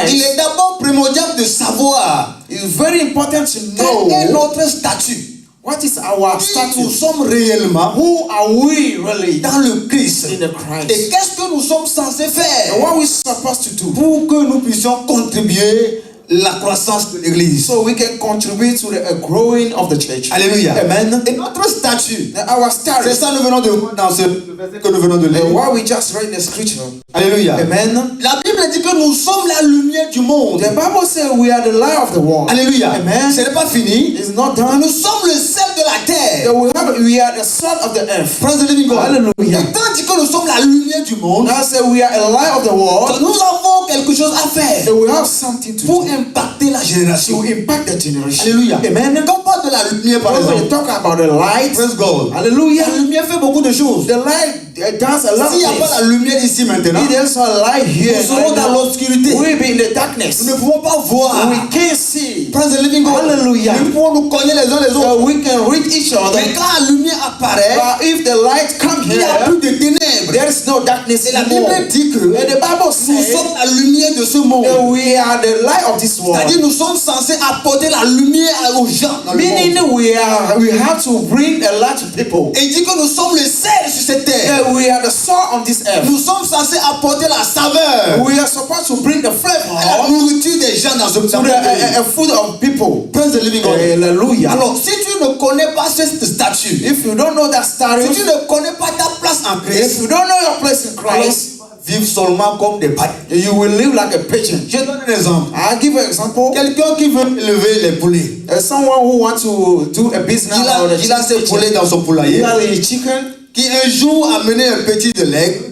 Christ, il est d'abord primordial de savoir it's very important to quel est know notre statut. what is our Qui nous status. sommes réellement Who are we really dans le Christ. in the Et Christ? qu'est-ce que nous sommes censés And faire what we supposed to do pour que nous puissions contribuer la croissance de l'Église. so we can contribute to the growing of the church. Alléluia. Amen. Et notre statut, And our c'est status, ça nous venons de voir dans ce verset que nous venons de lire. and what we just read in the scripture. Alléluia. Amen. La Bible dit que nous sommes la lumière du monde. The Bible says we are the light of the world. Alléluia. Amen. Ce n'est pas fini. It's not done. Nous sommes le sel de la terre. That we are the salt of the earth. Praise the living God. Hallelujah. Et tandis que nous sommes la lumière du monde, Now say we are a light of the world. nous avons quelque chose à faire And we have something to pour do impacter la to génération. impact the generation. Alléluia. Amen. Quand on parle de la lumière, par When we exemple, talk about the light, praise God. hallelujah, La lumière fait beaucoup de choses. the light does a lot of S'il n'y a pas things. la lumière ici maintenant, If there's a light here, nous serons dans l'obscurité. we'll be in the darkness. Nous ne pouvons pas voir. We can't see. Praise the living God. Hallelujah. Nous pouvons nous cogner les uns les autres. So we can reach each other. Mais quand la lumière apparaît, But if the light comes il n'y a here, plus de ténèbres. there is no darkness Et la anymore. Bible dit que And the Bible nous says sommes la lumière de ce monde. that we are the light of this world. C'est-à-dire nous sommes censés apporter la lumière aux gens dans le Meaning monde. we have to bring a light to people. Et il dit que nous sommes le sel sur cette terre. That we are the salt on this earth. Nous sommes censés apporter la saveur, We are supposed to bring the la flavor nourriture des gens dans ce to monde. the food of people. Praise the living God. Hallelujah. Alors, si tu ne connais pas ce statut, If you don't know that si status, tu ne connais pas ta place en if Christ, you don't know your place in alors Christ, vivre seulement comme des pailles. you will live like a pigeon. Je donne un exemple. I'll give you an example. Quelqu'un qui veut élever les poulets, Someone who wants to do a business or il a ses poulets dans son he poulailler, has a chicken. qui un jour a mené un petit de l'aigle,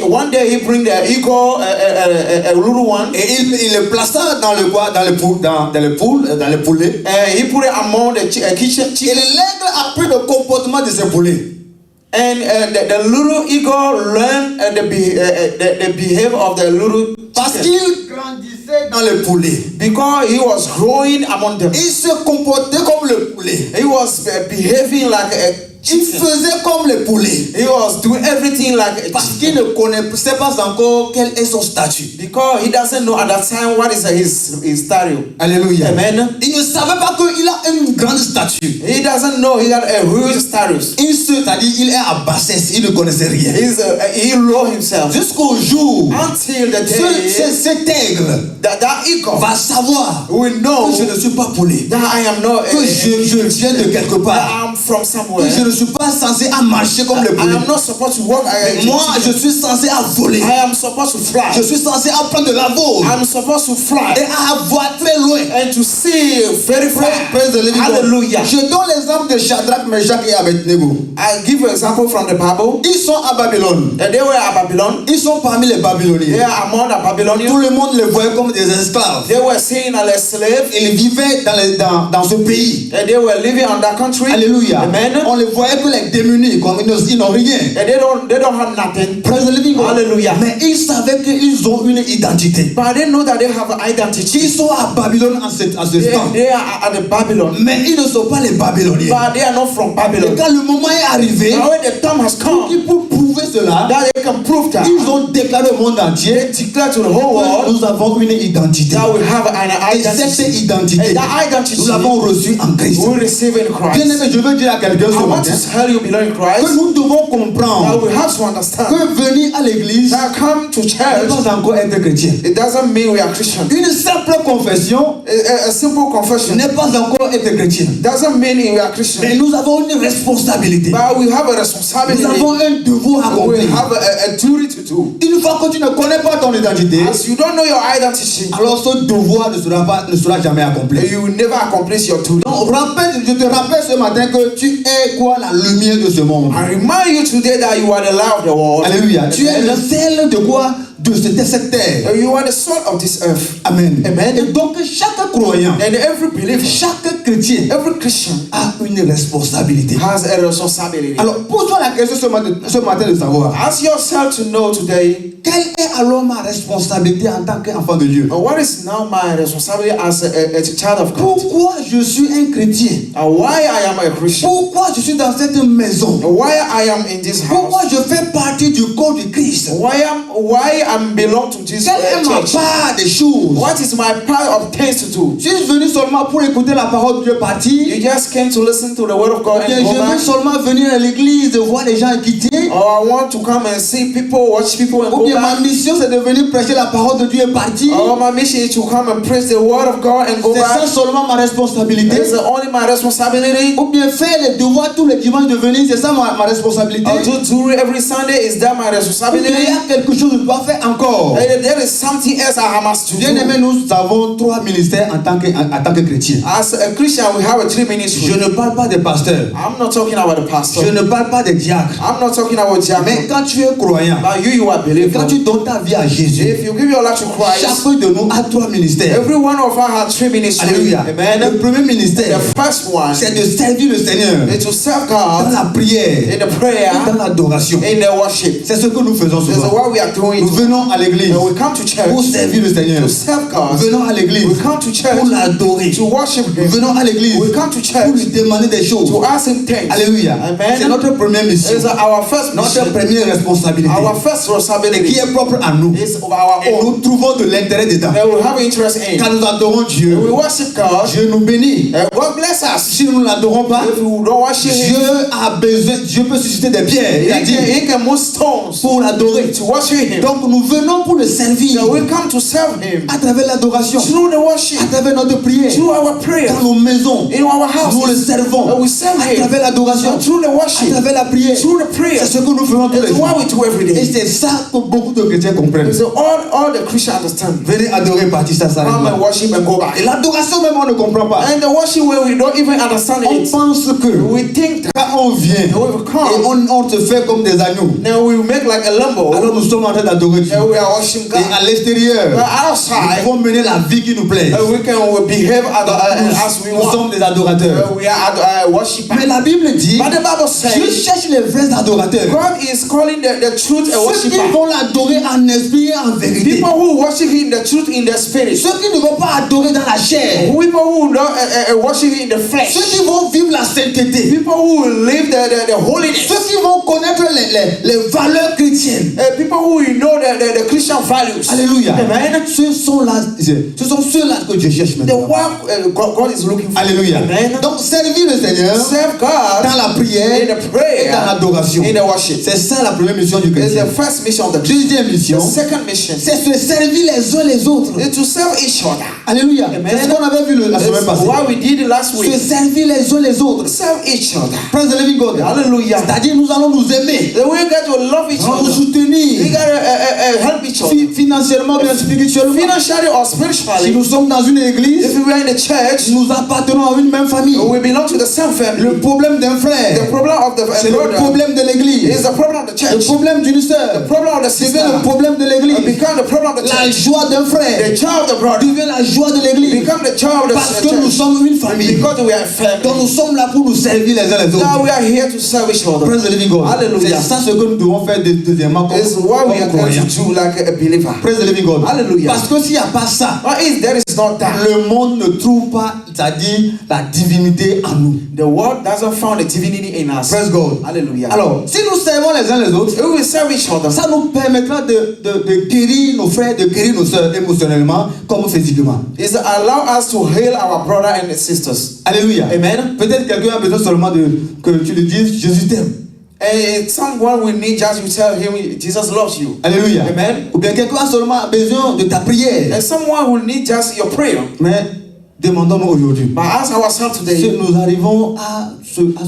One day he bring the eagle, a little one. et il le plaça dans le quoi, dans les poulets. He put it among the kitchen Et chicken. l'aigle a pris le comportement de ses poulets. And the little eagle learned the behavior of the little Parce chicken. qu'il grandissait dans les poulets. Because he was growing among them. Il se comportait comme le poulet. He was behaving like a Il chicken. faisait comme les poulets. He was doing everything like a Parce qu'il chicken. ne connaissait pas encore quel est son statut. Because he doesn't know at that time what is his status. Alléluia. Amen. Il ne savait pas qu'il a une grande statue. He doesn't know he got a huge status. C'est-à-dire il est à bassesse, il ne connaissait rien. He low himself. Jusqu'au jour Until the day cet aigle that eagle va savoir will know que je ne suis pas poulet, that I am not que je viens de quelque that part, I'm from que somewhere. je ne suis pas censé à marcher comme les I poulets. am not supposed to walk. Mais moi, je suis censé à voler. I am supposed to fly. Je suis censé à prendre de la vol I'm supposed to fly et à voir très loin. and to see very far. Praise the living God. Hallelujah. Je donne l'exemple de Shadrach, Meshach et Abednego. I give you an example from the Bible. Ils sont à Babylone. They were at Babylon. Ils sont parmi les They Babyloniens. are among the Tout Babylonians. le monde les voyait comme des esclaves. They were seen as a slave. Ils vivaient dans ce pays. And they were living on that country. Alléluia. Amen. On les voyait que les démunis, comme ils n'ont rien. And they don't have nothing. Praise the living God. Hallelujah. Mais ils savaient qu'ils ont une identité. But they know that they have an identity. Ils sont à Babylone à ce temps. They are at the Babylon. Mais ils ne sont pas les Babyloniens. But they are not from Et Babylon. quand le moment est arrivé, Now when the time has come pour prouver cela, that they can prove that, ils ont déclaré au monde entier declare to the whole que world nous avons une identité. that we have an Et cette identity. identité, And that identity nous l'avons reçue en Christ. we receive in Bien Christ. aimé, je veux dire à quelqu'un ce I want matin to tell you, belong in que Christ, nous devons that comprendre we have to understand que venir à l'église that come to n'est church, pas encore être chrétien. it doesn't mean we are Christian. Une simple confession A simple confession n'est pas encore être chrétien. doesn't mean we are Christian. Mais nous avons une responsabilité. But we have a Nous responsibility. avons un devoir à We accomplir. have a duty to do. Une fois que tu ne connais pas ton identité, As you don't know your identity, alors ce devoir ne sera jamais accompli. you will never accomplish your duty. Donc, je te rappelle ce matin que tu es quoi, la lumière de ce monde. I remind you today that you are the light of the world. Alléluia. Tu es le sel de quoi? De cette terre. You are the salt of this earth. Amen. Amen. Et donc chaque croyant, And every believer, chaque chrétien every Christian a une responsabilité. has a responsibility. Alors pose-toi la question ce matin de savoir Ask yourself to know today, Quelle est alors ma responsabilité en tant qu'enfant de Dieu? What is now my responsibility as a child of God? Pourquoi je suis un chrétien? Why I am a Christian? Pourquoi je suis dans cette maison? Why I am in this Pourquoi house? je fais partie du corps de Christ? Why I belong to this Quelle est ma church? part des choses? What is my part of things to do? Je suis venu seulement pour écouter la parole de Dieu partir. You just came to listen to the word of God Bien, and go je veux back? seulement venir à l'église de voir les gens quitter. Or I want to come and see people, watch people and Ou go bien ma back? mission c'est de venir prêcher la parole de Dieu et partir. Or my mission is to come and preach the word of God and go C'est ça back? seulement ma responsabilité. It's only my responsibility. Ou bien faire les devoirs tous les dimanches de venir, c'est ça ma responsabilité. Or to do every Sunday, is that my Ou bien responsibility? il y a quelque chose que je dois faire encore. There is something else I must Bien aimé, do. nous avons 3 ministères en tant que chrétiens. As a Christian, we have a 3 ministries. Je ne parle pas des pasteurs. I'm not talking about the pastor. Je ne parle pas des diacres. I'm not talking about Mais diaconate. quand tu es croyant, But you are a believer. quand tu donnes ta vie à Jésus, If you give your life to Christ, chacun de nous a 3 ministères. every one of us has 3 ministries. Alléluia. Amen. Le premier ministère, The first one c'est de servir le Seigneur is to serve dans God la prière, in the prayer, dans l'adoration. in the worship. C'est ce que nous faisons This is souvent. what we are doing. Nous venons à l'église And we come to pour church servir le Seigneur. to serve God. Venons à l'église We come to church pour l'adorer. to worship Him. Venons à l'église We come to pour church lui demander des choses. to ask Him things. Alléluia. C'est Amen. notre première mission. It's our first Notre mission. première responsabilité. Our first Et qui responsibility est propre à nous. is of our Et own. nous trouvons de l'intérêt dedans. That we have interest in. Quand nous adorons Dieu, We worship God. Dieu nous bénit. And God bless us. Si nous ne l'adorons pas, If we don't worship Him, Dieu peut susciter des pierres. Il a dit He can move stones pour l'adorer. to worship Him. Donc nous venons pour le servir So we come to serve Him à travers l'adoration, through the worship, à travers notre prière, through our prayer, dans nos maisons. in our house. Nous le servons And we serve à Him travers l'adoration, through the à worship, travers la prière. through the prayer. C'est ce que nous faisons tous les That's jours. what we do every Et day. c'est ça que beaucoup de chrétiens comprennent. So all the Christians understand. Venez adorer, partir, ça s'arrête Come là. and worship and go Et back. l'adoration même, on ne comprend pas. And the worship where we don't even understand On it. pense que We think that quand on vient et when we come, on se fait comme des agneaux, then we make like a lambo, alors nous sommes en train d'adorer Dieu. and we are worshiping Et God. à l'extérieur, But nous outside, pouvons mener la vie qui nous plaît. we can behave as we Nous want. sommes des adorateurs. We are worshiping. Mais la Bible dit, But the Bible Dieu says cherche les vrais adorateurs. God is calling the truth a Ceux qui worshiper. vont l'adorer en esprit et en vérité. People who worship Him in the truth in the spirit. Ceux qui ne vont pas adorer dans la chair. People who don't worship Him in the flesh. Ceux qui vont vivre la sainteté. People who will live the holiness. Ceux qui vont connaître les valeurs chrétiennes. People who will know the Christian values. Alléluia. Amen. Ce sont ceux-là que Dieu cherche The maintenant. one God is looking for. Alléluia. Amen. Donc servir le Seigneur Serve God dans la in prière the et prayer, dans l'adoration. in the worship. C'est ça la première mission du It's chrétien. the first mission of the Christian. Deuxième mission, The second mission c'est se servir les uns les autres. is to serve each other. Alléluia. Amen. C'est ce qu'on avait vu la semaine That's passée. what we did last week. Se servir les uns les autres. Serve each other. Praise the living God. Hallelujah. C'est-à-dire nous allons nous aimer, Then we got to love each nous other. We soutenir gotta help each other. financièrement, bien spirituellement. Financially or Si spiritually, nous sommes dans une église, if we are in the church, nous appartenons à une même famille. we belong to the same family. Le problème d'un The frère, problem of the c'est le brother problème de is l'église. the problem of the Le church. problème d'une The sœur problem of the devient sister le problème de l'église. become the problem of the La church. joie d'un frère The joy of the brother devient la joie de l'église. become the joy of the Parce que nous church. sommes une famille. Because we are a Donc family. nous sommes là pour nous servir les uns les Now autres. we are here to serve each other. Praise the living God. Hallelujah. C'est ça ce que nous devons faire deuxièmement comme This is what we are going croyants. to do like a believer. Praise the living God. Hallelujah. Parce que s'il n'y a pas ça, But if there is not that, le monde ne trouve pas, c'est-à-dire la divinité en nous. the world doesn't find the divinity in us. Praise God. Hallelujah. Alors, si nous servons les uns les autres, if we serve each other, ça nous permettra de guérir nos frères, de guérir nos sœurs émotionnellement comme physiquement. it allow us to heal our brother and sisters. Alléluia. Amen. Peut-être quelqu'un a besoin seulement que tu lui dises Jésus t'aime. And someone will need just you tell him Jesus loves you. Alléluia. Amen. Ou bien quelqu'un a seulement besoin de ta prière. And someone will need just your prayer. Mais demandons-nous aujourd'hui, But ask ourselves si today, nous arrivons à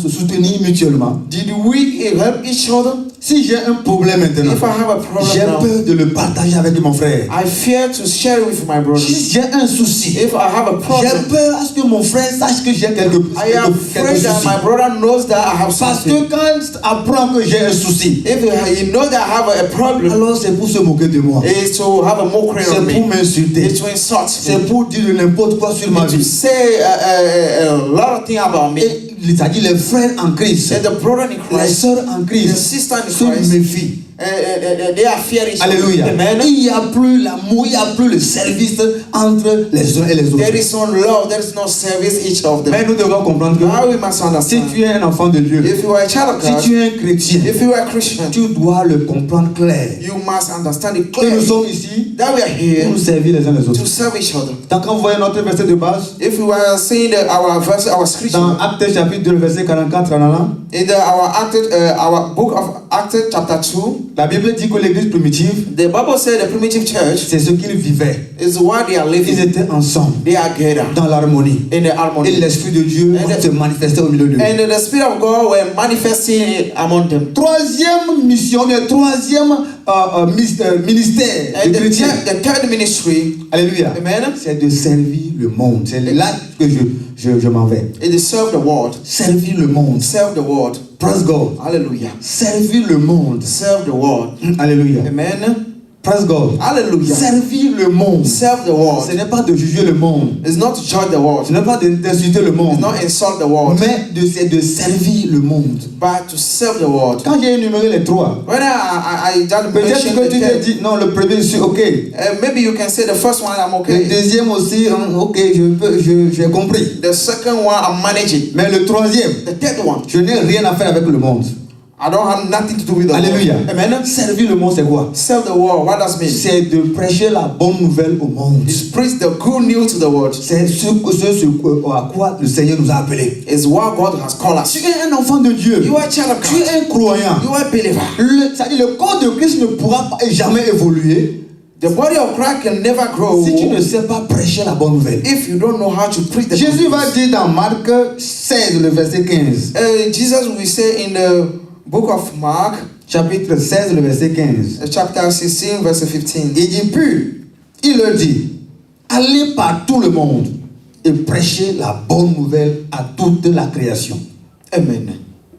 se soutenir mutuellement. did we help each other? Si j'ai un problème maintenant, If I have a j'ai problem now, peur de le partager avec mon frère. I fear to share it with my brother. Si j'ai un souci, If I have a j'ai problem, peur à ce que mon frère sache que j'ai quelques I am afraid that soucis. my brother knows that I have Parce something. que quand il apprend que j'ai un souci, If he knows that I have a problem, alors c'est pour se moquer de moi. it's to have a mockery C'est on pour me. m'insulter. It's to insult C'est me. pour dire n'importe quoi sur ma To vie. say a lot of things about me. Et c'est-à-dire les frères en Christ, And the brother in les Christ, sœurs en the Christ sister in se Christ, méfient. they are fearing each other. Alléluia. Amen. Il n'y a plus l'amour, il n'y a plus le service entre les uns et les autres. There is no love, there is no service each of them. Mais nous devons comprendre que Now we must si understand. tu es un enfant de Dieu, If you are a child of si God, tu es un chrétien, if you are a Christian, tu dois le comprendre clair. you must understand it Que nous clearly sommes ici that we are pour here nous servir les uns les autres. to serve each other. Donc quand vous voyez notre verset de base, If we are seeing our verse, our scripture, dans Actes chapitre 2, verset 44 en allant, in our book of Acts chapter 2, la Bible dit que l'église primitive, the Bible said the primitive church c'est ce qu'ils vivaient. is what they are Ils living. étaient ensemble, They are gathered dans l'harmonie. in the Et harmony. l'Esprit de Dieu se manifestait au milieu d'eux. And the Spirit of God were manifesting among them. Troisième mission, le troisième ministère And des chrétiens, the third ministry, alléluia, amen, c'est de servir le monde. C'est là que je m'en vais. is to serve the world. Servir le monde. Serve the world. Praise God. Hallelujah. Servir le monde. Serve the world. Alléluia. Amen. Praise God. Hallelujah. Servir le monde. Serve the Ce world. n'est pas de juger le monde. It's not to judge the world. Ce n'est pas d'insulter le It's monde. not insult the world. Mais c'est de servir le monde. But to serve the world. Quand j'ai énuméré les trois, When I just peut-être mentioned que the tu t'es third, dit, non, le premier, je suis OK. maybe you can say the first one I'm Le okay. deuxième aussi, OK, j'ai compris. The second one I'm managing. Mais le troisième, The third one, je n'ai rien à faire avec le monde. I don't have nothing to do with the Alléluia. world. Amen. Servir le monde, c'est quoi? Serve the world. What does it mean? C'est de prêcher la bonne nouvelle au monde. It's preach the good news to the world. C'est ce à quoi le Seigneur nous a appelés. It's what God has called us. Tu es un enfant de Dieu. You are a child of Tu God. es un croyant. You are a believer. C'est-à-dire le corps de Christ ne pourra pas et jamais évoluer The body of Christ can never grow si tu ne sais pas prêcher la bonne nouvelle. if you don't know how to preach the Jésus good va news. dire dans Marc 16, le verset 15. Jesus will say in the book of Mark, Chapitre 16, le verset 15. chapter 16, verse 15. Il dit, puis, il leur dit, allez par tout le monde et prêchez la bonne nouvelle à toute la création. Amen.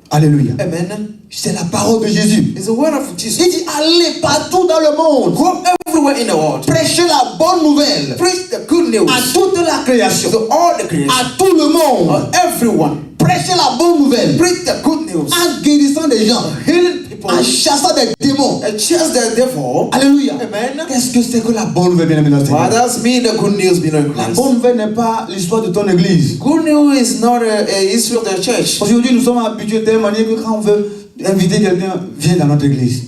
Alléluia. Amen. C'est la parole de Jésus. It's the word of Jesus. Il dit, allez partout dans le monde. Go everywhere in the world. Prêchez la bonne nouvelle Preach the good news à toute la création. to all the creation. À tout le monde. Everyone. Prêchez la bonne nouvelle. Preach the good news. En guérissant des gens. Healing people. En chassant des démons. And chase the devil. Alléluia. Amen. Qu'est-ce que c'est que la bonne nouvelle, bien-aimé dans le What Seigneur? does mean the good news being in La Christ? bonne nouvelle n'est pas l'histoire de ton église. Good news is not a history of the church. Aujourd'hui, nous sommes habitués de telle manière que quand on veut inviter quelqu'un, viens dans notre église.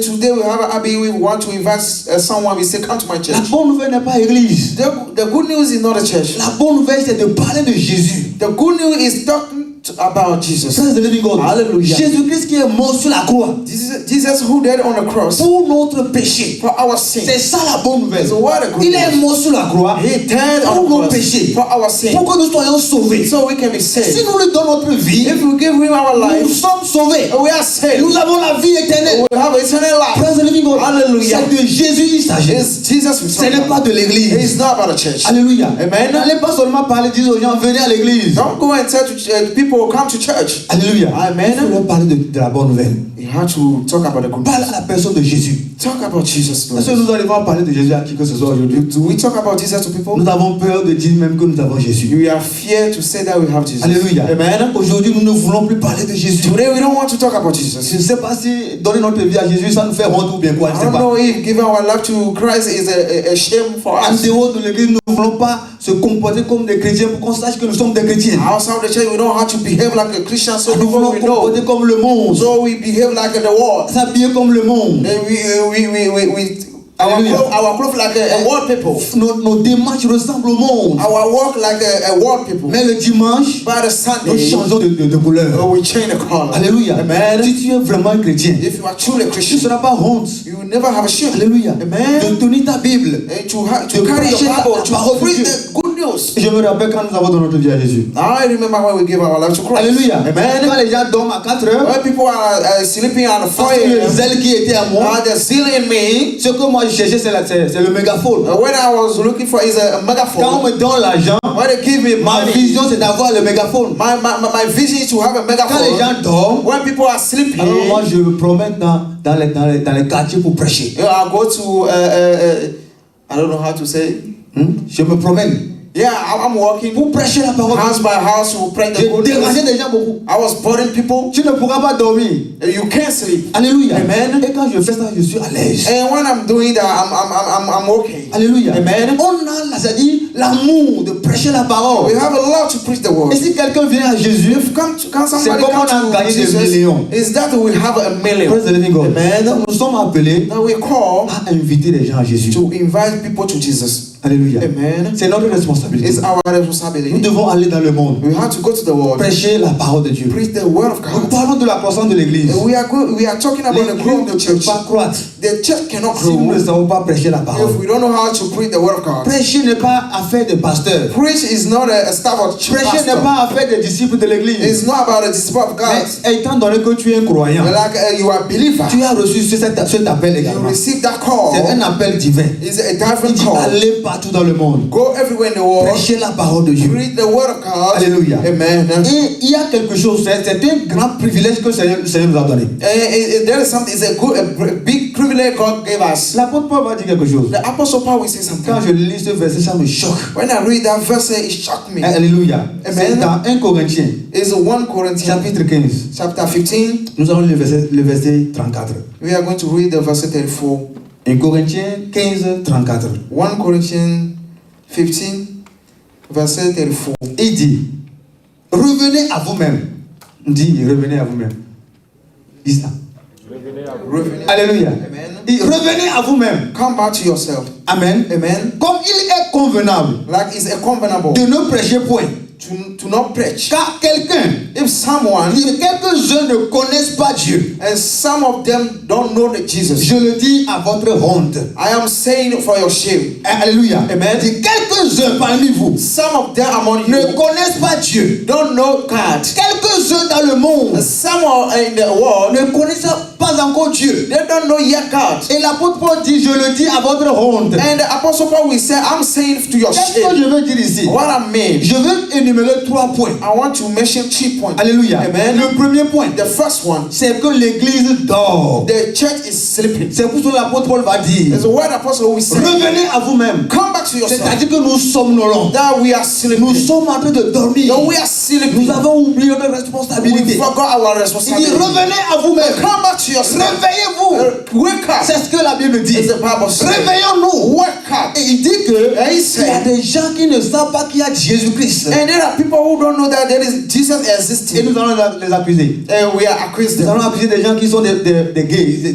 Today we have Abby. We want to invite someone. We say, come to my La church. bonne nouvelle n'est pas église. The good news is not a church. La bonne nouvelle, c'est de parler de Jésus. The good news is talking about Jesus. Ça, c'est le living God. Hallelujah. Jésus-Christ qui est mort sur la croix Jesus who died on the cross pour notre péché. for our sin. C'est ça la bonne nouvelle. So what a good Il est news. mort sur la croix He died on pour the nos cross péchés. for our sin, Pour que nous soyons sauvés. so we can be Si saved. nous lui donnons notre vie, If we give him our nous life, sommes sauvés. we are saved. Nous avons la vie éternelle. We have eternal life. Praise the living God. Hallelujah. C'est de Jésus il s'agit. It's Jesus we Ce talk n'est pas about. de l'église. It's not about a church. Alléluia. Amen. N'allez pas seulement parler, dire aux gens, venez à l'église. Don't go and tell people come to church. Alléluia. Amen. Il faut leur parler de la bonne nouvelle. You have to talk about the good Parle news. à la personne de Jésus. Talk about Jesus. Est-ce que nous allons parler de Jésus à qui que ce soit aujourd'hui? Do we talk about Jesus to people? Nous avons peur de dire même que nous avons Jésus. We are fear to say that we have Jesus. Alléluia. Amen. Aujourd'hui, nous ne voulons plus parler de Jésus. Today we don't want to talk about Je Jesus. ne sais pas si donner notre vie à Jésus, ça nous fait honte ou bien quoi. Je I ne sais don't pas. know if giving our life to Christ is a shame for En us. dehors de l'église, nous ne voulons pas se comporter comme des chrétiens pour qu'on sache que nous sommes des chrétiens. Outside the church, we don't have to behave like a Christian, so Nous voulons people we know. comporter comme le monde. So we behave like the world. S'habiller comme le monde. Then Hallelujah. our clothes like a world people. Nos démarches ressemblent au monde. Our walk like a world people. Mais le dimanche, By the nous Sunday, changeons de couleur. we change the color. Alléluia. Amen. Si tu es vraiment un chrétien, If you are truly a tu ne Christian, seras pas honte. you will never have a shame. Alléluia. Amen. De tenir ta Bible. And to carry De prêcher your la Bible, to parole de preach Dieu. the good news. Je me rappelle quand nous avons donné notre vie à Jésus. I remember when we gave our life to Christ. Alléluia. Amen. Quand les gens dorment à 4 heures, When people are sleeping on the parce que le fire, zèle qui était à moi, the zeal in me. ce que moi je cherchais, c'est le mégaphone. When I was looking for is a Quand on megaphone. me donne l'argent, When they give me ma money, vision c'est d'avoir le mégaphone. my vision is to have a Quand les megaphone. gens dorment, When people are sleeping, alors moi je me promène dans les quartiers pour prêcher. I go to I don't know how to say. Je me promène Yeah, I'm working. pour prêcher la parole. House by house, we pray the J'ai good dérangé news. des gens beaucoup. I was bothering people. Tu ne pourras pas dormir. You can't sleep. Alléluia. Amen. Et quand je fais ça, je suis à l'aise. And when I'm doing that, I'm okay. Alléluia. Amen. On a, là, c'est-à-dire l'amour de prêcher la parole. We have a lot to preach the word. Et si quelqu'un vient à Jésus, Quand c'est somebody comme on comes a to gagné des Jesus, millions. is that we have a million. Praise the living God. Amen. Nous sommes appelés Now we call à inviter les gens à Jésus. to invite people to Jesus. Alléluia. Amen. C'est notre responsabilité. It's our Nous responsibility. devons aller dans le monde, We have to go to the world, prêcher la parole de Dieu. preach the word of Nous God. parlons de la croissance de l'Église. We are talking about the growth of the L'Église ne peut church. pas croître The church cannot si nous ne grow savons pas prêcher la if parole. we don't know how to preach the word of God. Prêcher n'est pas affaire de pasteur. Preach is not a staff of Prêcher n'est pastor. pas affaire des disciples de l'Église. It's not about the disciple of God. Mais étant donné que tu es un croyant, But like you are a believer, tu as reçu cet appel you également. receive that C'est call. un appel divin. It's a Il different dit call. allez partout dans le monde. Go everywhere in the world. Prêcher la parole de Dieu. Read the word of God. Alléluia. Amen. Et il y a quelque chose, c'est un grand privilège que le Seigneur nous a donné. There is something. It's a big privilege God gave us. L'apôtre Paul va dire quelque chose. The Apostle Paul will say Quand something. je lis ce verset, ça me choque. When I read that verse, it shocked me. Alléluia. C'est Amen. dans 1 Corinthiens, It's 1 Corinthians chapitre 15. chapter 15. Nous allons lire le verset 34. We are going to read the verse 34. 1 Corinthiens 15, 34. 1 Corinthians 15, verset 34. Il dit, revenez à vous-même. Dit, revenez à vous-même. Dis ça. Revenue. Alléluia. Amen. Et revenez à vous-même. Come back to yourself. Amen. Amen. Comme il est convenable Like it's a convenable de ne prêcher point. to not preach. Car quelqu'un, If someone quelques-uns ne connaissent pas Dieu. and some of them don't know the Jesus, Je le dis à votre honte. I am saying it for your shame. Alléluia. Amen. Et quelques-uns parmi vous Some of them among ne you connaissent pas Dieu. don't know God. Quelques-uns dans le monde Some are in the world, ne connaissent pas encore Dieu. they don't know yet God. Et l'apôtre Paul dit, je le dis à votre honte. And the Apostle Paul will say, I'm saying to your Qu'est-ce que shame. je veux dire ici? What I mean, Je veux énumérer 3 points. I want to mention 3 points. Alléluia. Amen. Le premier point, The first one, c'est que l'église dort. the church is sleeping. C'est pour ça que l'apôtre Paul va dire, There's a word Apostle will say, revenez à vous-même. come back to yourself. C'est-à-dire que nous somnolons. That we are Nous sleeping. sommes en train de dormir. That we are sleeping. Nous avons oublié notre We responsabilité. forgot our Il dit, responsibility. revenez à vous-même. Come back to yourself. Réveillez-vous. Wake up. C'est ce que la Bible dit. As the Bible says. Réveillons-nous. Wake up. Et il dit que And he il y a said, des gens qui ne savent pas qu'il y a Jésus-Christ. and there are people who don't know that there is Jesus Et existing. nous allons les accuser. And we are accused Nous them. allons accuser des gens qui sont des gays.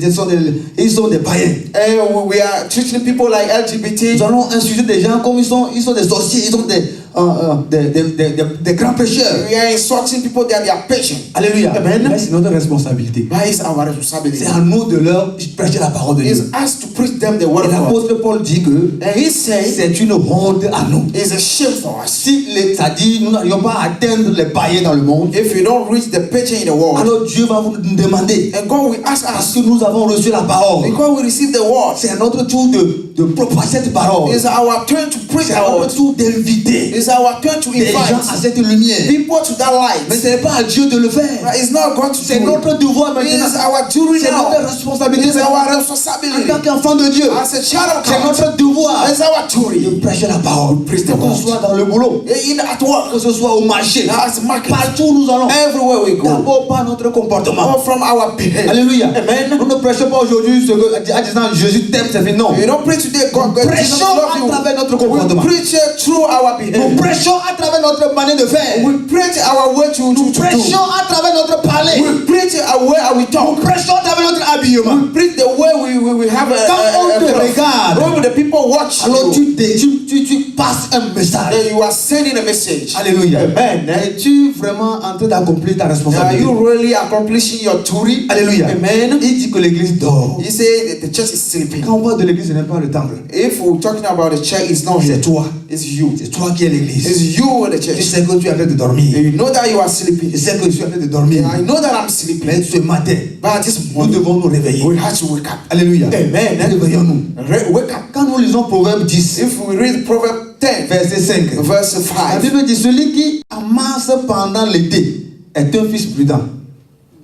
Ils sont des païens. And we are treating people like LGBT. Nous allons insulter des gens comme ils sont des sorciers. Ils sont des grands pécheurs. We are insulting people that they are patient. Alléluia. Amen. Mais c'est notre responsabilité. That is our responsibility. C'est à nous de leur prêcher la parole de It's Dieu. us to preach them the word Et of God. l'apôtre Paul dit que And he says c'est une honte à nous. it's a shame for us. Si ça dit nous n'arrivons pas à atteindre les païens dans le monde, If you don't reach the patient in the world, alors Dieu va vous demander. and God will ask Parce us, que nous avons reçu la parole. because we receive the word, C'est à notre tour de propager cette parole. it's our turn to preach C'est the à word. notre tour d'inviter It's our turn to des gens à invite cette lumière. people to that Mais light. ce n'est pas à Dieu de le faire. But it's not God to C'est do it. notre devoir maintenant. It's our duty C'est notre now. responsabilité. It's our En responsibility. tant qu'enfant de Dieu, As a child of c'est God, notre devoir it's our duty. de prêcher la parole. Preach the Que word. ce soit dans le boulot, At work, que ce soit au marché, as market, partout où nous allons. everywhere we go, D'abord par notre comportement. or from our behavior. Alléluia. Amen. Nous ne prêchons pas aujourd'hui ce que, en disant Jésus t'aime, c'est fait. Non. We don't preach today, God, Jesus Prêchons love à you. travers notre We comportement. preach it through our Nous behavior. prêchons à travers notre manière de faire. We preach our way to do. Prêchons à travers notre parler. We preach our way we Nous talk. prêchons à travers notre habillement. We preach the way we have a. Quand on te regarde, when the people watch alors you, tu passes un message. then you are sending a message. Alléluia. Amen. Es-tu vraiment en train d'accomplir ta Are responsabilité? you really accomplishing your duty? Alléluia. Amen. Il dit que l'église dort. He said that the church is sleeping. Quand on parle de l'église, ce n'est pas le temple. If we're talking about the church, it's not C'est here. toi. It's you. C'est toi qui es l'église. It's you and the Tu church. sais que tu es en train de dormir. And you know that you are sleeping. Je sais que je suis en train de dormir. I know that I'm sleeping. Mais ce matin, But this nous morning, devons nous réveiller. we have to wake up. Alléluia. Amen. Réveillons-nous. Wake up. Quand nous lisons Proverbe 10, If we read Proverbs 10, verset 5, verse la 5, Bible dit celui qui amasse pendant l'été est un fils prudent.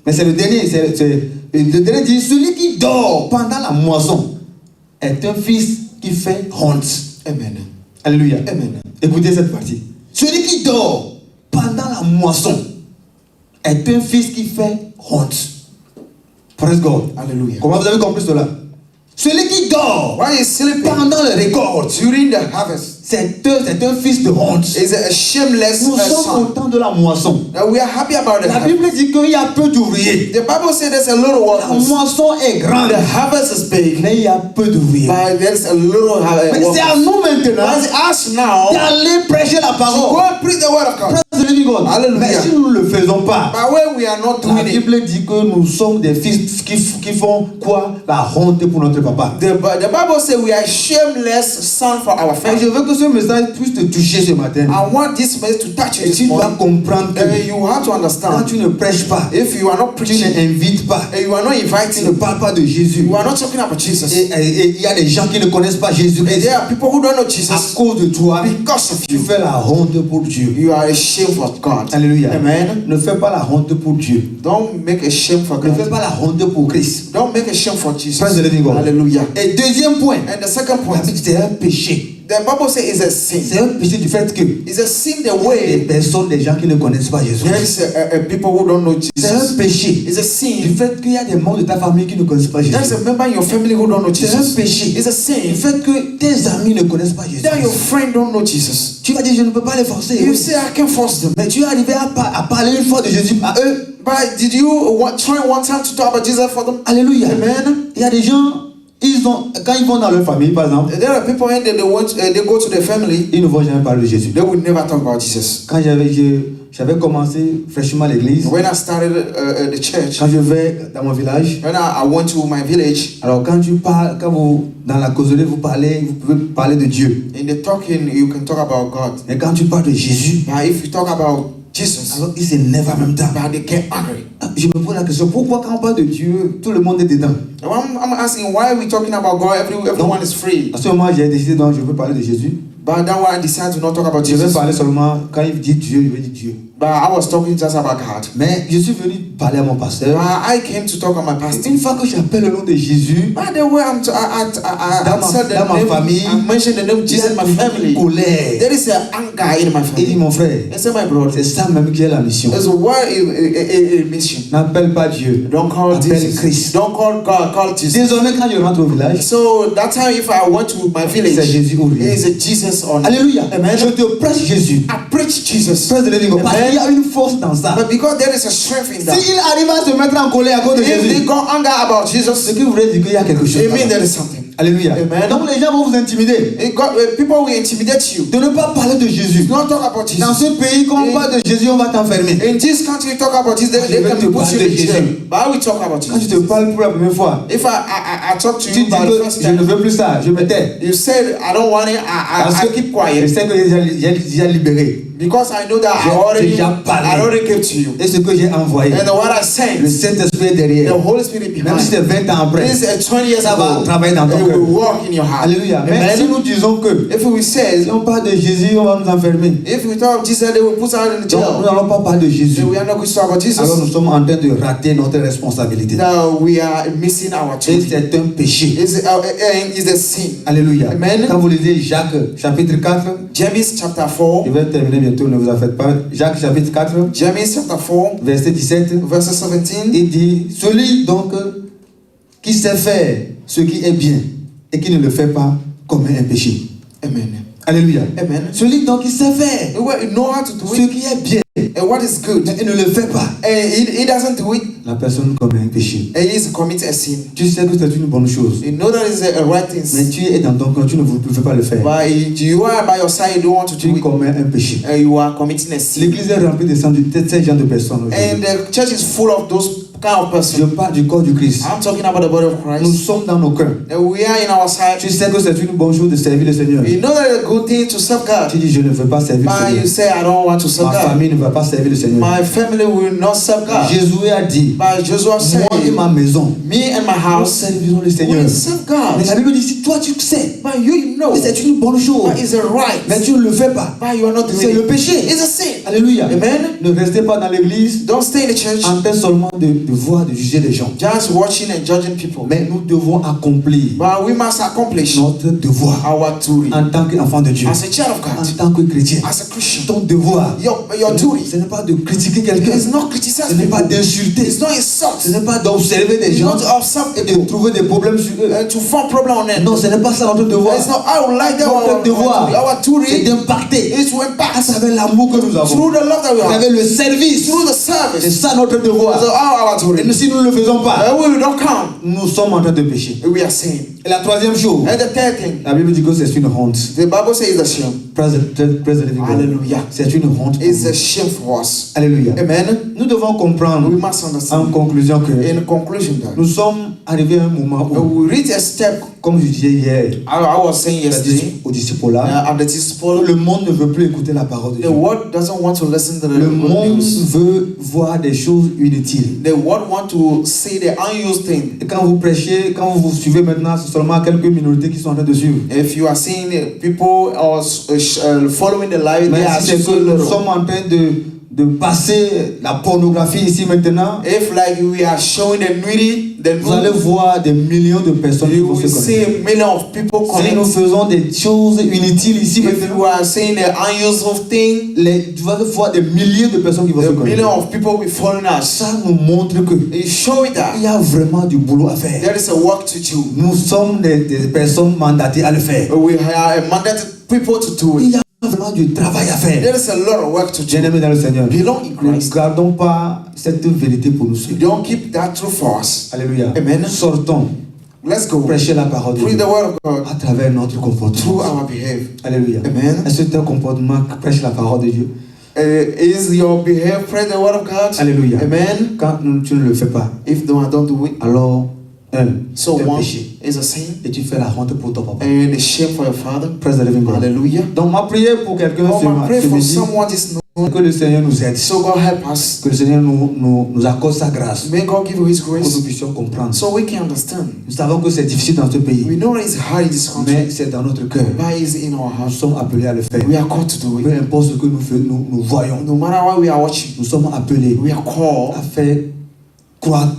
Mais c'est le dernier. Le dernier dit celui qui dort pendant la moisson est un fils qui fait honte. Amen. Alléluia. Amen. Écoutez cette partie. Celui qui dort pendant la moisson est un fils qui fait honte. Praise God. Hallelujah. Comment vous avez compris cela? Celui qui dort Why is sleeping pendant le récolte, during the harvest c'est un fils de honte. is a shameless Nous sommes son. au temps de la moisson. Now we are happy about the La harvest. Bible dit qu'il y a peu d'ouvriers. The Bible says there's a little La workers. moisson est grande, The harvest is big, mais il y a peu d'ouvriers. but there's a little Mais c'est à workers. nous maintenant But it's us now d'aller prêcher la to parole. go and preach the word of God. Praise the living God. Hallelujah. Mais si nous ne le faisons pas, But when we are not la doing it, Bible dit que nous sommes des fils qui font quoi? La honte pour notre papa. the Bible says we are shameless son for our Et je family. veux que ce message puisse te toucher ce matin. I want this message to touch you Et this tu dois morning. comprendre que And you have to quand understand, tu ne prêches pas, if you are not tu preaching n'invites pas, and you are not tu ne inviting, parles pas de Jésus. you are not talking about Jesus. Et il y a des gens qui ne connaissent pas Jésus. And there are people who don't know À Jesus cause de toi, because of tu you. fais la honte pour Dieu. You are ashamed for God. Alléluia. Amen. Ne fais pas la honte pour Dieu. Don't make a shame for Ne fais God. pas la honte pour Christ. Don't make a shame for Jesus. Praise the living God. Hallelujah. Et deuxième point, And the second la point, Bible dit, c'est un péché. the Bible says it's a sin. C'est un péché du fait que It's a sin the les way personnes, des gens qui ne connaissent pas Jésus. there's people who don't know C'est un Jesus. péché It's a du sin. fait qu'il y a des membres de ta famille qui ne connaissent pas Jésus. There's a member in your family who don't know C'est un Jesus. péché It's a du sin fait que tes amis ne connaissent pas Jésus. that your friend don't know Jesus. Tu vas dire, je ne peux pas les forcer. You say, I can force them. Mais tu es arrivé à parler une fois de Jésus à eux. But did you try one time to talk about Jesus for them? Alléluia. Amen. Il y a des gens, quand ils vont dans leur famille, par exemple, There are people and they go to their family, ils ne vont jamais parler de Jésus. they will never talk about Jesus. Quand j'avais commencé fraîchement l'église, When I started the church, quand je vais dans mon village, when I went to my village, alors quand vous, dans la causerie, vous pouvez parler de Dieu. in the talking, you can talk about God. Mais quand tu parles de Jésus, But if you talk about Jesus, alors ils s'énervent en même temps. but they get angry. Je me pose la question, pourquoi quand on parle de Dieu, tout le monde est dedans? Now, I'm asking, why are we talking about God? Everyone is free. À ce moment, j'ai décidé, donc je veux parler de Jésus. But then when I decided to not talk about Je vais Jesus, parler seulement, quand il dit Dieu, je vais dire Dieu. but I was talking just about God. Mais je suis venu parler à mon But pasteur. I came to talk about my pastor. Une fois que j'appelle le nom de Jésus, By the way, I said the dans ma name, famille, I mentioned the name il y Jesus in my a une family. colère. There is an anger in my Il dit, family. mon frère, I said, my brother, c'est ça même qui est la mission. there's a word a mission. N'appelle pas Dieu, Don't call appelle Jesus. Christ. Don't call God, call Jesus. Désormais, quand je rentre au village, So that time, if I went to my c'est village, Jésus ou rien. it's a Jesus on. Alléluia. Amen. Je te prêche Jésus. I preach Jesus. Praise the living God. Parce qu'il y a une force dans ça. But because there is a strength in that, S'il arrive à se mettre en colère à cause de if they Jésus, got anger about ce Jesus, qui voudrait dire qu'il y a quelque chose. it means là-bas. there is something. Alléluia. Amen. Donc les gens vont vous intimider. People will intimidate you. De ne pas parler de Jésus. Don't talk about Dans Jesus. ce pays, quand on parle de Jésus, on va t'enfermer. In this country, you talk about Jesus, they Je vais can te put you parler in de jail. Jésus. But I will talk about Quand je te Jesus. parle pour la première fois, If I talk to tu you dis about the que first je ne time, veux plus ça, je me tais. you said, I don't want it, Parce I que keep je quiet. sais que j'ai déjà libéré. Because I know that J'ai déjà parlé. I already gave to you. Et ce que j'ai envoyé, And what I le sent, Saint-Esprit est the derrière. Holy Spirit Même si behind. c'est 20 ans après, This is 20 years ça va ago. travailler dans ton It cœur. will work in your heart. Alléluia. Mais si Amen. nous disons que If we say, si on parle de Jésus, on va nous enfermer. if we talk of Jesus, they will put us in Donc nous jail. n'allons pas parler de Jésus. Then we are not going to talk about Alors nous Jesus. sommes en train de rater notre responsabilité. Now we are missing our Et duty. c'est un péché. Is a sin. Alléluia. Amen. Quand vous lisez Jacques chapitre 4, James chapter 4. je vais terminer bientôt, ne vous en faites pas. Jacques chapitre 4, James chapter 4, verset 17, verse 17. il dit, celui donc qui sait faire ce qui est bien et qui ne le fait pas commet un péché. Amen. Alléluia. Amen. Celui donc qui sait faire You know how to do ce it qui est bien and what is good, et ne le fait pas, and he doesn't do it, la personne commet un péché. and he is committing a sin. Tu sais que c'est une bonne chose, You know that is a right mais thing, tu es dans ton cœur, tu ne veux pas le faire. but you are by your side, you don't want to Tu do it, commets un péché. and you are committing a sin. L'église est remplie de ces gens de personnes aujourd'hui. And the church is full of those kind of Je persons. parle du corps du Christ. I'm talking about the body of Nous Christ. sommes dans nos cœurs. And we are in our side. Tu sais que c'est une bonne chose de servir le Seigneur. You know that it's a good thing to serve God. Tu dis, je ne veux pas servir But le you Seigneur. say, I don't want to serve Ma God. famille ne va pas servir le Seigneur. My family will not serve God. Jésus a dit, But Joshua said, moi et ma maison, me and my nous house servirons le Seigneur. will serve Mais la God. Bible dit, si toi tu sais But you know, que c'est une bonne chose, but it's a right. mais tu ne le fais pas, But you are not c'est doing le it. péché. It's a sin. Alléluia. Amen. Ne restez pas dans l'église Don't stay in the church en train seulement de voir, de juger les gens. just watching and judging people. Mais nous devons accomplir But we must accomplish notre devoir our duty en tant qu'enfant de Dieu, as a child of en God, tant que chrétien. as a Christian. Ton devoir, Your duty ce n'est pas de critiquer quelqu'un, is not ce criticize n'est pas people. d'insulter, It's not ce insult. n'est pas d'observer des It's gens not to observe et de people trouver des problèmes sur eux. and to find problem on them. Non, ce n'est pas ça notre devoir. It's not. I would like that. Notre devoir, Our c'est duty d'impacter is to à impact travers l'amour que nous avons, through the love that we à have, travers le service. through the C'est service. ça notre devoir. So our Et duty. si nous ne le faisons pas, We don't come. nous sommes en train de pécher. We are saying. Et la troisième chose, And the third thing, la Bible dit que c'est une honte. the Bible says the shame. Praise the living God. Hallelujah. C'est une honte. pour It's nous. a shame for us. Alléluia. Amen. Nous devons comprendre We must en understand. conclusion que In conclusion, that nous sommes arrivés à un moment où, we reach a step. comme je disais hier, I was saying yesterday au disciple-là, at the disciple, le monde ne veut plus écouter la parole de the Dieu. world doesn't want to listen to the Le good monde news. veut voir des choses inutiles. The world want to see the unused thing. Et quand vous prêchez, quand vous suivez maintenant, c'est seulement quelques minorités qui sont en train de suivre. If you are seeing people or following the life, Mais they are si c'est que so nous little. sommes en train de passer la pornographie ici maintenant, If like we are showing the nudity, the vous allez voir des millions de personnes qui you vont will se see connecter. a million of people Si nous connect. faisons des choses inutiles ici If maintenant, you are saying the unuseful thing, tu vas voir des milliers de personnes qui vont se the connecter. million of people will following us. Ça nous montre que It show it that il y a vraiment du boulot à faire. there is a work to do. Nous sommes des personnes mandatées à le faire. We are mandated people to do Il it. y a vraiment du travail à faire. There is a lot of work to do. Bien-aimés dans le Seigneur, Belong in ne Christ. gardons pas cette vérité pour nous seuls. Don't keep that true for us. Alléluia. Amen. Sortons, Let's go. prêcher la parole de Preach Dieu the word of God à travers notre through comportement. our behavior. Alléluia. Amen. Est-ce que ton comportement prêche la parole de Dieu? Is your behavior praise the word of God? Alléluia. Amen. Quand tu ne le fais pas, If I don't do it, alors so c'est un one péché. is a sin Et tu fais la honte pour ton papa. and a shame for your father. Praise the living God. Hallelujah. Donc ma prière pour quelqu'un Oh, I pray ce for midi, someone this morning. que le Seigneur nous aide. So God help us. Que le Seigneur nous accorde sa grâce. May God give you His Pour que nous grace puissions comprendre. so we can understand. Nous savons que c'est difficile dans ce We pays. know that it's hard in this country, Mais c'est dans notre cœur. but it's in our Nous heart. sommes appelés à le faire. We are called to do Peu it. importe ce que nous voyons. No matter what we are watching, Nous sommes appelés we are called à faire croître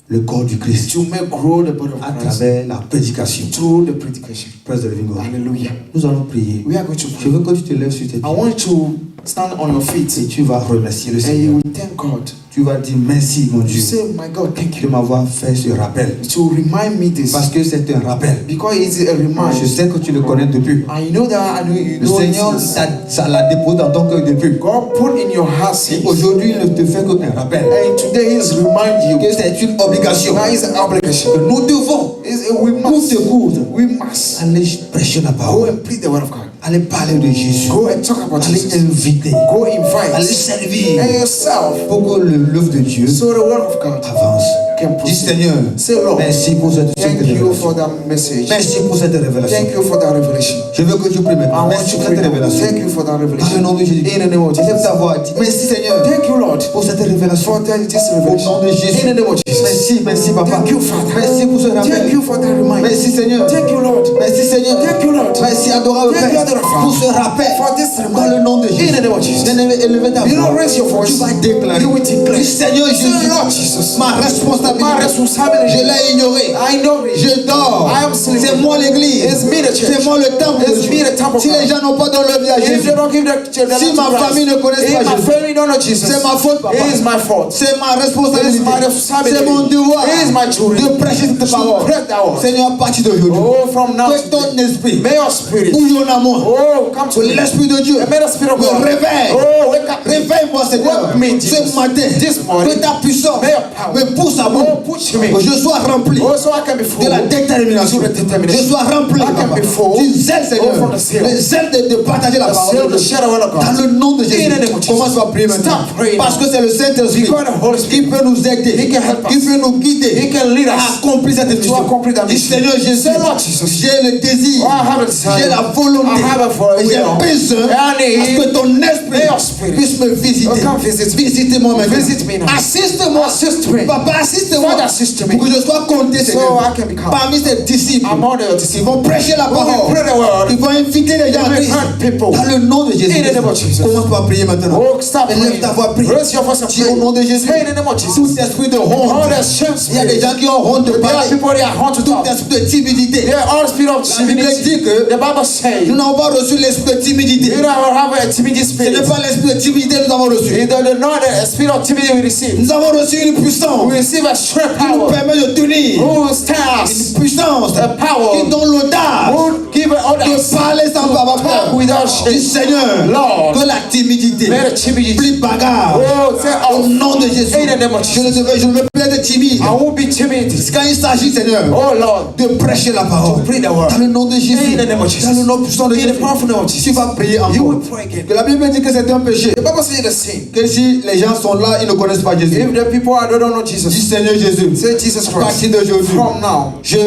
le corps du Christ to make grow the body à of Christ travers la prédication. through the predication. Praise the living God. Hallelujah. Nous allons prier. We are going to Je pray. veux que tu te lèves sur tes I pieds want you to stand on your feet et tu vas remercier le and you Seigneur. will thank God. Tu vas dire merci mon You Dieu say, my God, thank de you. m'avoir fait ce rappel. To remind me this. Parce que c'est un rappel. Because it's a Je reminder. sais que tu le connais depuis. I know that I know you Le know Seigneur this. ça l'a déposé dans ton cœur depuis. God put in your heart Et since. aujourd'hui, il ne te fait qu'un rappel. And today He's remind you Que c'est une obligation. that is an obligation. Que nous devons, We coûte must. que coûte, We must aller prêcher la go parole. and plead the word of God. Aller parler de Jésus. Go and talk about Aller Jesus. inviter. Go Aller invite servir. and yourself Pour que l'œuvre de Dieu so the word of God avance. can Dis proceed. Seigneur, Say, Lord, merci pour cette thank you révélation. for that message. Merci pour cette révélation. Thank you for that revelation. Je veux que tu pries I maintenant. want Merci you pour to cette pray now. révélation. Thank you for that Dans le revelation. nom de Jésus. In the name of Élève Jesus. ta voix. Dis merci Seigneur Thank you, Lord, pour cette révélation. for this Au revelation. nom de Jésus. In the name of Jesus. Merci, merci papa. Thank you, Father. Merci pour ce Thank rappel. you for that reminder. Merci Seigneur. Thank you, Lord. Merci Seigneur. Thank you, Lord. Merci adorable Thank you, Père adorable pour ce rappel. For this Dans le reminder. nom de In Jésus. the name of Jesus. Bien-aimé, élevez ta You don't voix. raise your voice. Tu vas déclarer. You will declare. Dis Seigneur Say, Jésus, Lord Jesus, ma responsabilité, my responsibility. je l'ai ignorée. I know it. Je dors. I am sleeping. C'est moi l'église. It's me the church. C'est moi le temple de It's me the Dieu. temple of Si God. les gens n'ont pas donné leur vie à If Jésus, they don't give the si ma famille ne connaît pas if my Jésus, family don't know Jesus, c'est ma faute, papa. it is my fault. c'est ma It is responsabilité. my responsibility. C'est mon devoir It is my duty de prêcher cette to parole. spread that word. Seigneur, à partir d'aujourd'hui, Oh, from now que to ton esprit may your spirit, bouillonne à moi. oh, come to me. L'esprit de Dieu And may the spirit of me God, réveille. oh, wake up me. Réveille-moi, Seigneur, Wake me, Jesus. ce matin. This morning. Que ta puissance May your power, me pousse à bout. oh, push me. Que je sois rempli Oh, so I can be full de la détermination. to the determination. Je sois rempli, I can papa, be full du zèle, Seigneur. oh, from the zeal. Le zèle de partager la The parole zeal de to Dieu. share the word of God. Dans le nom de In Jésus. the name of Jesus. Commence à prier maintenant. Stop praying. Parce que c'est le Saint-Esprit Because the Holy qui Spirit, peut nous aider, He can help us. qui peut nous guider He can lead us à accomplir cette to mission. accomplish that Dis mission. Seigneur Jésus, Say, Lord Jesus, j'ai le désir, oh, I have a desire. j'ai la volonté, I have a et j'ai will. besoin I need à ce que ton esprit your spirit puisse me visiter. oh, come visit me. Visitez-moi maintenant. Visit me now. Assiste-moi. Assist me. Papa, assiste assiste moi Father, assist me. pour que je sois compté, So Seigneur, I can become parmi ces disciples. among the Ils disciples. vont prêcher la When we parole. pray the word, Ils vont inviter les gens à we Christ. invite people. Dans le nom de Jésus. In the name of Jesus. Commence par prier maintenant. Oh, stop Élève praying. ta voix, prie. Raise your voice and Dis pray. au nom de Jésus. Say in the name of Tout Jesus. esprit de All honte. the shame Il y a des spirit. gens qui ont honte de There are parler. people that want to Tout talk. esprit de timidité. They are all spirit of La Bible dit timidity. que The Bible says nous n'avons pas reçu l'esprit de timidité. you don't have a timidity Ce spirit. n'est pas l'esprit de timidité que nous avons reçu. It does not the spirit of timidity we receive. Nous avons reçu une puissance We receive a strength qui nous power. permet de tenir. Who stands? Une puissance A power. qui donne l'audace Who give de others parler sans avoir talk peur. without Dis shame. Seigneur, Lord, que la timidité, let the timidity. plus bagarre, Oh, say au nom de Jésus. in the name of Je ne veux plus être timide. I won't be timid. Quand il s'agit, Seigneur, Oh Lord, de prêcher la parole, to preach the word. dans le nom de Jésus, In the name of Jesus. dans le nom puissant de In the Jésus, powerful name of tu Jesus. vas prier You encore. will pray again. Que la Bible dit que c'est un péché. The Bible says the same. Que si les gens sont là, ils ne connaissent pas Jésus. If the people don't know Dis Jesus, Seigneur Jésus, say Jesus à Christ. partir d'aujourd'hui, From now, je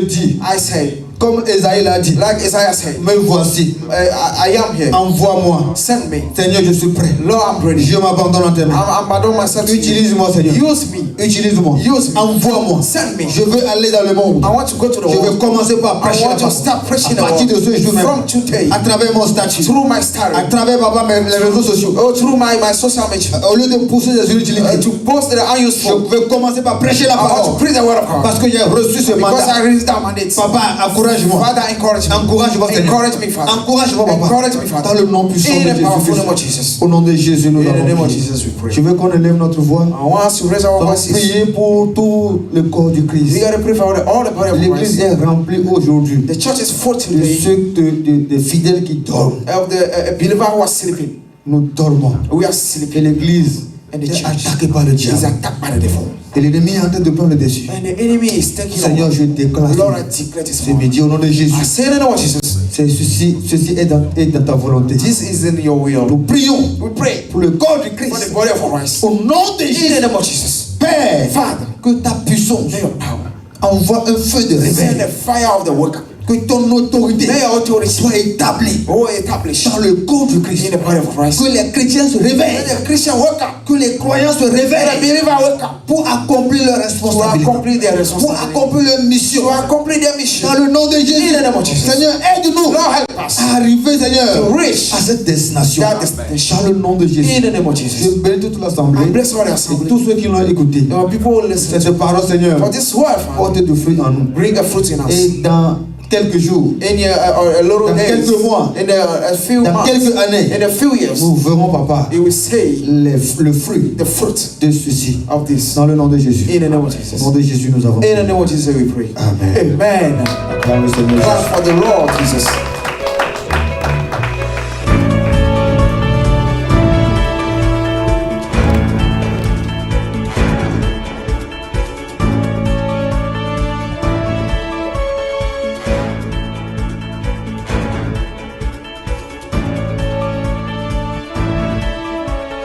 dis, I say, comme Esaïe l'a dit, like Isaiah said, me voici, I am here. envoie-moi. Send me. Seigneur, je suis prêt. Lord, I'm ready. Je m'abandonne en tes mains. I'm abandon myself to you. Utilise-moi, Seigneur. Use me. Utilise-moi. Use me. Envoie-moi. Send me. Je veux aller dans le monde. I want to go to the Je vais world. commencer par I prêcher la want to parole. start preaching À the partir de ce word jour même, from today, à travers mon statut, through my à story, travers papa, les réseaux sociaux, oh, through my social media, au lieu de pousser des inutilités, to post the je unuseful. vais commencer par prêcher la I want to parole. preach the word of God Parce que j'ai reçu ce because mandat. I received that mandate. Papa, encourage-moi. Father, encourage me. Encourage-moi, Seigneur. Encourage me, Father. Encourage-moi, papa. Encourage me, Father. Dans le nom puissant In de the powerful name of Jésus-Christ. Jesus. Au nom de Jésus, nous In the name avons of prié. Jesus, we pray. Je veux qu'on élève notre voix. I want us to raise our Nous allons voices. prier pour tout le corps du We Christ. got to pray for all the body of L'église Christ. est remplie aujourd'hui The church is full de today ceux des fidèles qui dorment. of the believers who are sleeping. Nous dormons. We are Et sleeping. l'église And the est church attaquée par le is diable. attacked by the devil. Et l'ennemi est en train de prendre le dessus. And the enemy is taking Seigneur, over. je déclare Lord, I declare this ce morning. midi au nom de Jésus. I say in the name of Jesus, Ceci est dans ta volonté. this is in your will. Nous prions We pray pour le corps du for Christ. the body of Christ. Au nom de In the Jésus, name of Jesus. Père, Father, que ta puissance may your power envoie un feu de send réveil. the fire of the worker. Que ton autorité May your authority soit établie oh establish dans le corps du Christ. in the body of Christ. Que les chrétiens se May réveillent. the Christian worker, Que les croyants se may the réveillent believer worker pour accomplir leur to responsabilité. accomplish their Pour responsibility. accomplir leur mission. To accomplish their mission. Dans le nom de Jésus. In the name of Jesus. Seigneur, aide-nous Lord, help us à arriver, Seigneur, to reach à cette destination. that destination. Dans le nom de Jésus. In the name of Je Jesus. bénis toute l'assemblée. I bless all the Et assembly. tous ceux qui l'ont écouté. There are people who listen Cette parole, Seigneur, for this word. Father, porte de fruits en nous. bring a fruit in us. Et dans quelques jours, In a little dans days, quelques mois, in a few dans months, quelques années, in a few years, nous verrons, Papa, you will say le fruit the fruit de ceci. of this. Dans le nom de Jésus. In the name of Au Jesus. nom de Jésus, nous avons. In the name of Jesus, we pray. Amen. Amen. Acclamez le Seigneur. God for the Lord Jesus.